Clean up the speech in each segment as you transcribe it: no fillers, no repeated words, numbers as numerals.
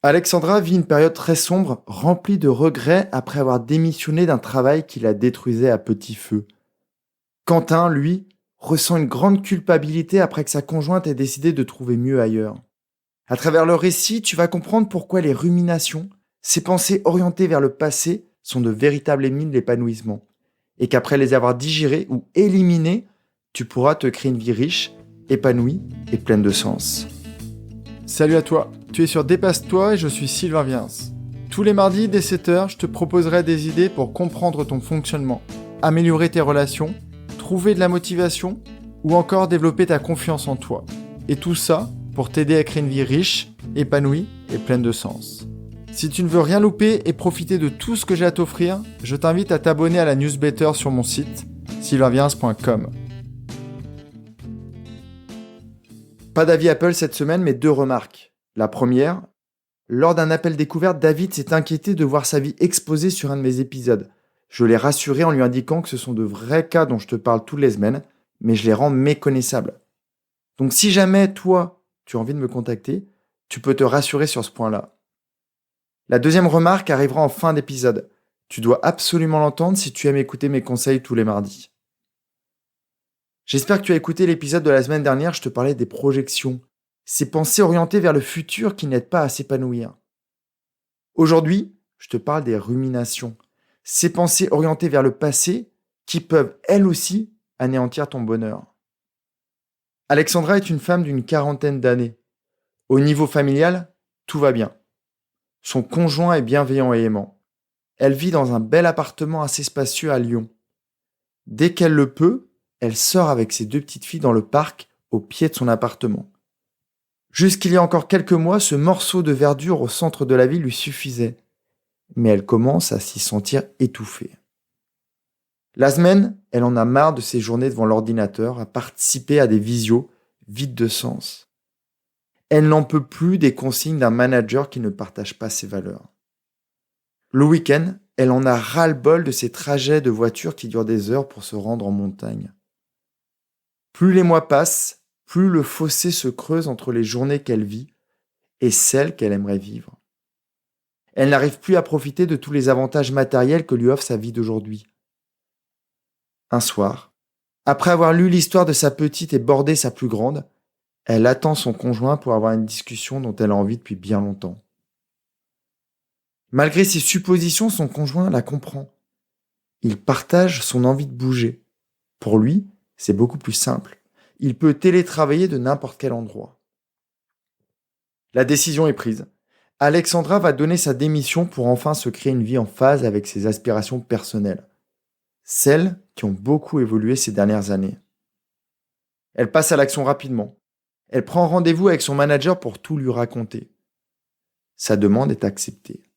Alexandra vit une période très sombre, remplie de regrets après avoir démissionné d'un travail qui la détruisait à petit feu. Quentin, lui, ressent une grande culpabilité après que sa conjointe ait décidé de trouver mieux ailleurs. À travers le récit, tu vas comprendre pourquoi les ruminations, ces pensées orientées vers le passé, sont de véritables ennemis de l'épanouissement. Et qu'après les avoir digérées ou éliminées, tu pourras te créer une vie riche, épanouie et pleine de sens. Salut à toi, tu es sur Dépasse-toi et je suis Sylvain Viens. Tous les mardis dès 7h, je te proposerai des idées pour comprendre ton fonctionnement, améliorer tes relations, trouver de la motivation ou encore développer ta confiance en toi. Et tout ça pour t'aider à créer une vie riche, épanouie et pleine de sens. Si tu ne veux rien louper et profiter de tout ce que j'ai à t'offrir, je t'invite à t'abonner à la newsletter sur mon site sylvainviens.com. Pas d'avis Apple cette semaine, mais 2 remarques. La première, lors d'un appel découverte, David s'est inquiété de voir sa vie exposée sur un de mes épisodes. Je l'ai rassuré en lui indiquant que ce sont de vrais cas dont je te parle toutes les semaines, mais je les rends méconnaissables. Donc si jamais, toi, tu as envie de me contacter, tu peux te rassurer sur ce point-là. La deuxième remarque arrivera en fin d'épisode. Tu dois absolument l'entendre si tu aimes écouter mes conseils tous les mardis. J'espère que tu as écouté l'épisode de la semaine dernière, je te parlais des projections, ces pensées orientées vers le futur qui n'aident pas à s'épanouir. Aujourd'hui, je te parle des ruminations, ces pensées orientées vers le passé qui peuvent, elles aussi, anéantir ton bonheur. Alexandra est une femme d'une quarantaine d'années. Au niveau familial, tout va bien. Son conjoint est bienveillant et aimant. Elle vit dans un bel appartement assez spacieux à Lyon. Dès qu'elle le peut, elle sort avec ses 2 petites filles dans le parc au pied de son appartement. Jusqu'il y a encore quelques mois, ce morceau de verdure au centre de la ville lui suffisait. Mais elle commence à s'y sentir étouffée. La semaine, elle en a marre de ses journées devant l'ordinateur, à participer à des visios vides de sens. Elle n'en peut plus des consignes d'un manager qui ne partage pas ses valeurs. Le week-end, elle en a ras-le-bol de ces trajets de voiture qui durent des heures pour se rendre en montagne. Plus les mois passent, plus le fossé se creuse entre les journées qu'elle vit et celles qu'elle aimerait vivre. Elle n'arrive plus à profiter de tous les avantages matériels que lui offre sa vie d'aujourd'hui. Un soir, après avoir lu l'histoire de sa petite et bordé sa plus grande, elle attend son conjoint pour avoir une discussion dont elle a envie depuis bien longtemps. Malgré ses suppositions, son conjoint la comprend. Il partage son envie de bouger. Pour lui, c'est beaucoup plus simple. Il peut télétravailler de n'importe quel endroit. La décision est prise. Alexandra va donner sa démission pour enfin se créer une vie en phase avec ses aspirations personnelles. Celles qui ont beaucoup évolué ces dernières années. Elle passe à l'action rapidement. Elle prend rendez-vous avec son manager pour tout lui raconter. Sa demande est acceptée.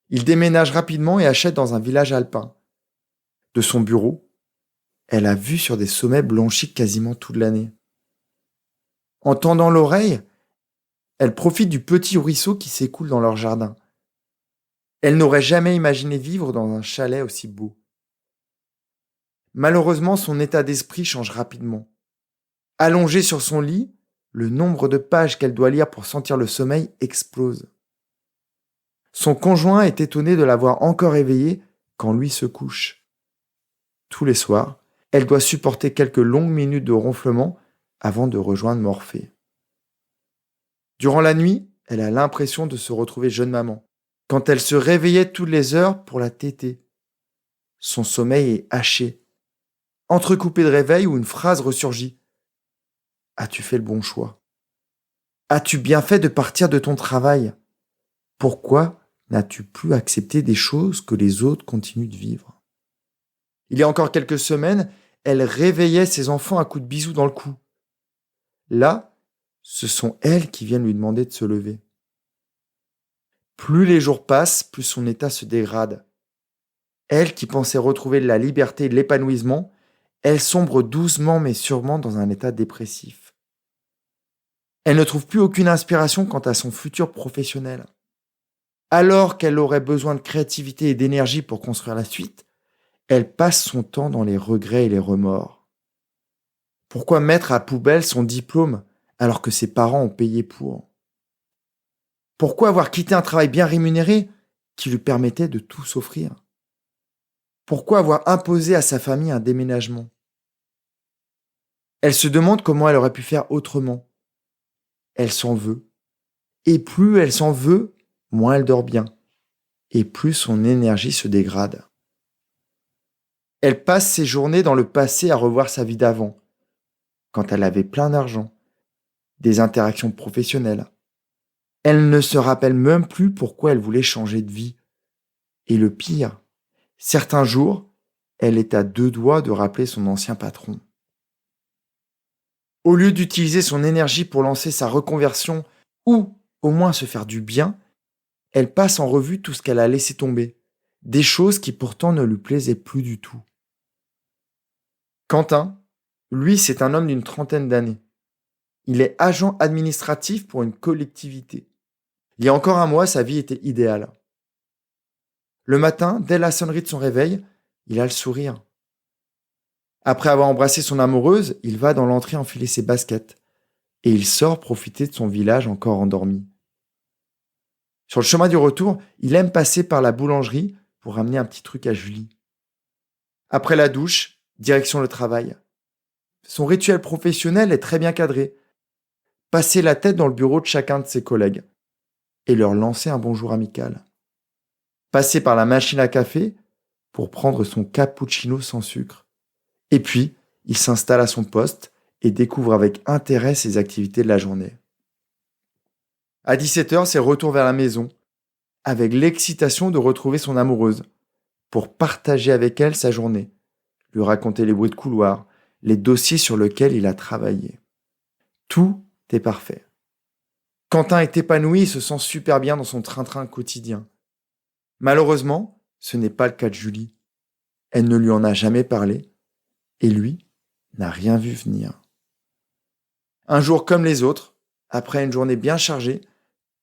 Il déménage rapidement et achète dans un village alpin. De son bureau, elle a vue sur des sommets blanchis quasiment toute l'année. En tendant l'oreille, elle profite du petit ruisseau qui s'écoule dans leur jardin. Elle n'aurait jamais imaginé vivre dans un chalet aussi beau. Malheureusement, son état d'esprit change rapidement. Allongée sur son lit, le nombre de pages qu'elle doit lire pour sentir le sommeil explose. Son conjoint est étonné de la voir encore éveillée quand lui se couche. Tous les soirs, elle doit supporter quelques longues minutes de ronflement avant de rejoindre Morphée. Durant la nuit, elle a l'impression de se retrouver jeune maman, quand elle se réveillait toutes les heures pour la téter. Son sommeil est haché, entrecoupé de réveils où une phrase ressurgit. As-tu fait le bon choix? As-tu bien fait de partir de ton travail? Pourquoi n'as-tu plus accepté des choses que les autres continuent de vivre? Il y a encore quelques semaines, elle réveillait ses enfants à coups de bisous dans le cou. Là, ce sont elles qui viennent lui demander de se lever. Plus les jours passent, plus son état se dégrade. Elle, qui pensait retrouver la liberté et l'épanouissement, elle sombre doucement mais sûrement dans un état dépressif. Elle ne trouve plus aucune inspiration quant à son futur professionnel. Alors qu'elle aurait besoin de créativité et d'énergie pour construire la suite, elle passe son temps dans les regrets et les remords. Pourquoi mettre à poubelle son diplôme alors que ses parents ont payé pour? Pourquoi avoir quitté un travail bien rémunéré qui lui permettait de tout s'offrir? Pourquoi avoir imposé à sa famille un déménagement? Elle se demande comment elle aurait pu faire autrement. Elle s'en veut. Et plus elle s'en veut, moins elle dort bien. Et plus son énergie se dégrade. Elle passe ses journées dans le passé à revoir sa vie d'avant, quand elle avait plein d'argent, des interactions professionnelles. Elle ne se rappelle même plus pourquoi elle voulait changer de vie. Et le pire, certains jours, elle est à deux doigts de rappeler son ancien patron. Au lieu d'utiliser son énergie pour lancer sa reconversion ou au moins se faire du bien, elle passe en revue tout ce qu'elle a laissé tomber, des choses qui pourtant ne lui plaisaient plus du tout. Quentin, lui, c'est un homme d'une trentaine d'années. Il est agent administratif pour une collectivité. Il y a encore un mois, sa vie était idéale. Le matin, dès la sonnerie de son réveil, il a le sourire. Après avoir embrassé son amoureuse, il va dans l'entrée enfiler ses baskets et il sort profiter de son village encore endormi. Sur le chemin du retour, il aime passer par la boulangerie pour ramener un petit truc à Julie. Après la douche, direction le travail. Son rituel professionnel est très bien cadré. Passer la tête dans le bureau de chacun de ses collègues et leur lancer un bonjour amical. Passer par la machine à café pour prendre son cappuccino sans sucre. Et puis, il s'installe à son poste et découvre avec intérêt ses activités de la journée. À 17h, c'est retour vers la maison, avec l'excitation de retrouver son amoureuse, pour partager avec elle sa journée, lui raconter les bruits de couloir, les dossiers sur lesquels il a travaillé. Tout est parfait. Quentin est épanoui et se sent super bien dans son train-train quotidien. Malheureusement, ce n'est pas le cas de Julie. Elle ne lui en a jamais parlé, et lui n'a rien vu venir. Un jour comme les autres, après une journée bien chargée,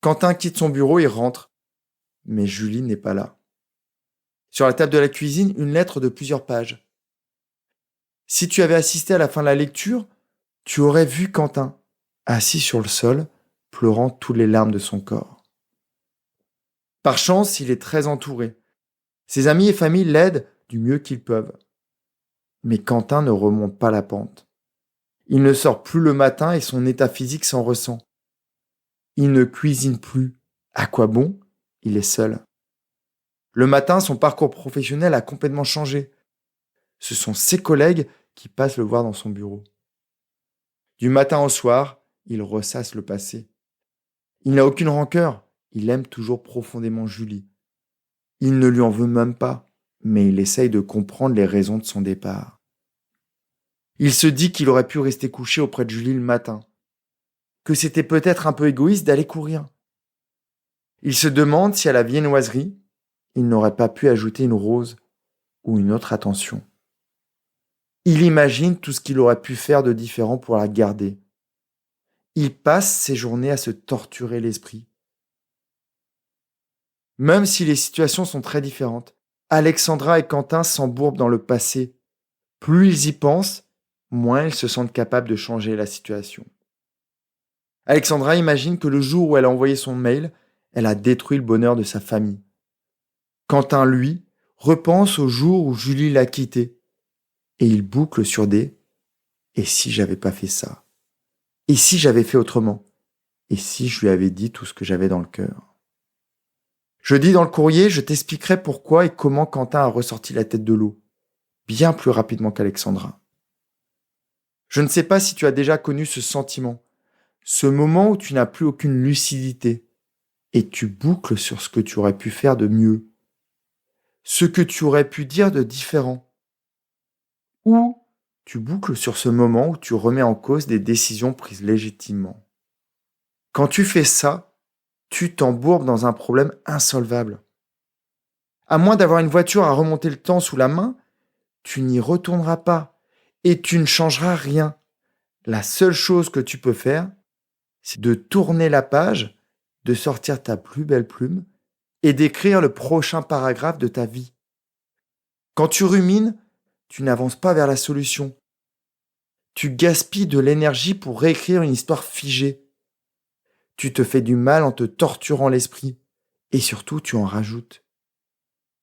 Quentin quitte son bureau et rentre. Mais Julie n'est pas là. Sur la table de la cuisine, une lettre de plusieurs pages. Si tu avais assisté à la fin de la lecture, tu aurais vu Quentin, assis sur le sol, pleurant toutes les larmes de son corps. Par chance, il est très entouré. Ses amis et famille l'aident du mieux qu'ils peuvent. Mais Quentin ne remonte pas la pente. Il ne sort plus le matin et son état physique s'en ressent. Il ne cuisine plus. À quoi bon? Il est seul. Le matin, son parcours professionnel a complètement changé. Ce sont ses collègues qui passent le voir dans son bureau. Du matin au soir, il ressasse le passé. Il n'a aucune rancœur. Il aime toujours profondément Julie. Il ne lui en veut même pas, mais il essaye de comprendre les raisons de son départ. Il se dit qu'il aurait pu rester couché auprès de Julie le matin, que c'était peut-être un peu égoïste d'aller courir. Il se demande si à la viennoiserie, il n'aurait pas pu ajouter une rose ou une autre attention. Il imagine tout ce qu'il aurait pu faire de différent pour la garder. Il passe ses journées à se torturer l'esprit. Même si les situations sont très différentes, Alexandra et Quentin s'embourbent dans le passé. Plus ils y pensent, moins ils se sentent capables de changer la situation. Alexandra imagine que le jour où elle a envoyé son mail, elle a détruit le bonheur de sa famille. Quentin, lui, repense au jour où Julie l'a quitté. Et il boucle sur des « et si j'avais pas fait ça? Et si j'avais fait autrement? Et si je lui avais dit tout ce que j'avais dans le cœur ?» Je dis dans le courrier, je t'expliquerai pourquoi et comment Quentin a ressorti la tête de l'eau, bien plus rapidement qu'Alexandra. Je ne sais pas si tu as déjà connu ce sentiment, ce moment où tu n'as plus aucune lucidité et tu boucles sur ce que tu aurais pu faire de mieux, ce que tu aurais pu dire de différent, ou tu boucles sur ce moment où tu remets en cause des décisions prises légitimement. Quand tu fais ça, tu t'embourbes dans un problème insolvable. À moins d'avoir une voiture à remonter le temps sous la main, tu n'y retourneras pas et tu ne changeras rien. La seule chose que tu peux faire, c'est de tourner la page, de sortir ta plus belle plume et d'écrire le prochain paragraphe de ta vie. Quand tu rumines, tu n'avances pas vers la solution. Tu gaspilles de l'énergie pour réécrire une histoire figée. Tu te fais du mal en te torturant l'esprit. Et surtout, tu en rajoutes.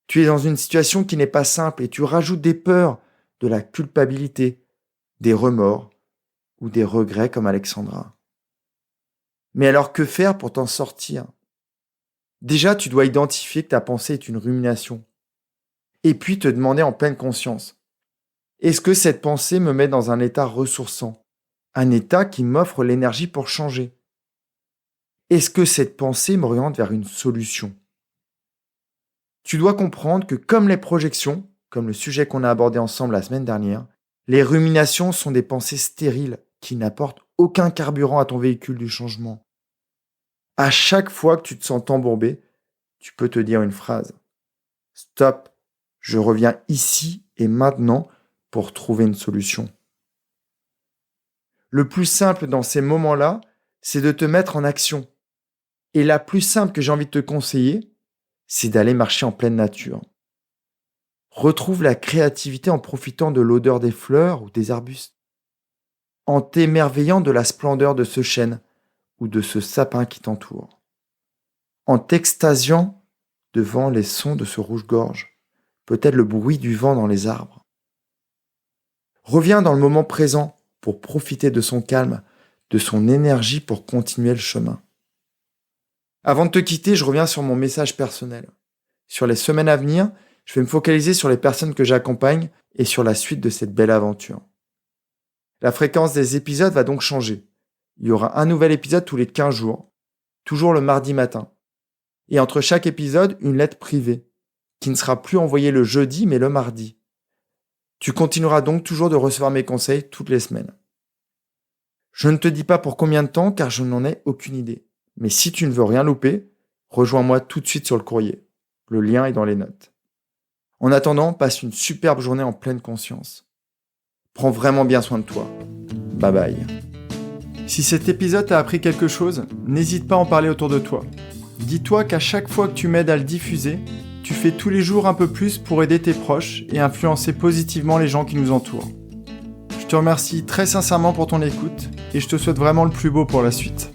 Tu es dans une situation qui n'est pas simple et tu rajoutes des peurs, de la culpabilité, des remords ou des regrets comme Alexandra. Mais alors que faire pour t'en sortir ? Déjà, tu dois identifier que ta pensée est une rumination. Et puis te demander en pleine conscience, est-ce que cette pensée me met dans un état ressourçant ? Un état qui m'offre l'énergie pour changer ? Est-ce que cette pensée m'oriente vers une solution ? Tu dois comprendre que comme les projections, comme le sujet qu'on a abordé ensemble la semaine dernière, les ruminations sont des pensées stériles qui n'apportent aucun carburant à ton véhicule du changement. À chaque fois que tu te sens embourbé, tu peux te dire une phrase. Stop, je reviens ici et maintenant pour trouver une solution. Le plus simple dans ces moments-là, c'est de te mettre en action. Et la plus simple que j'ai envie de te conseiller, c'est d'aller marcher en pleine nature. Retrouve la créativité en profitant de l'odeur des fleurs ou des arbustes, en t'émerveillant de la splendeur de ce chêne ou de ce sapin qui t'entoure, en t'extasiant devant les sons de ce rouge-gorge, peut-être le bruit du vent dans les arbres. Reviens dans le moment présent pour profiter de son calme, de son énergie pour continuer le chemin. Avant de te quitter, je reviens sur mon message personnel. Sur les semaines à venir, je vais me focaliser sur les personnes que j'accompagne et sur la suite de cette belle aventure. La fréquence des épisodes va donc changer. Il y aura un nouvel épisode tous les 15 jours, toujours le mardi matin. Et entre chaque épisode, une lettre privée, qui ne sera plus envoyée le jeudi mais le mardi. Tu continueras donc toujours de recevoir mes conseils toutes les semaines. Je ne te dis pas pour combien de temps car je n'en ai aucune idée. Mais si tu ne veux rien louper, rejoins-moi tout de suite sur le courrier. Le lien est dans les notes. En attendant, passe une superbe journée en pleine conscience. Prends vraiment bien soin de toi. Bye bye. Si cet épisode t'a appris quelque chose, n'hésite pas à en parler autour de toi. Dis-toi qu'à chaque fois que tu m'aides à le diffuser, tu fais tous les jours un peu plus pour aider tes proches et influencer positivement les gens qui nous entourent. Je te remercie très sincèrement pour ton écoute et je te souhaite vraiment le plus beau pour la suite.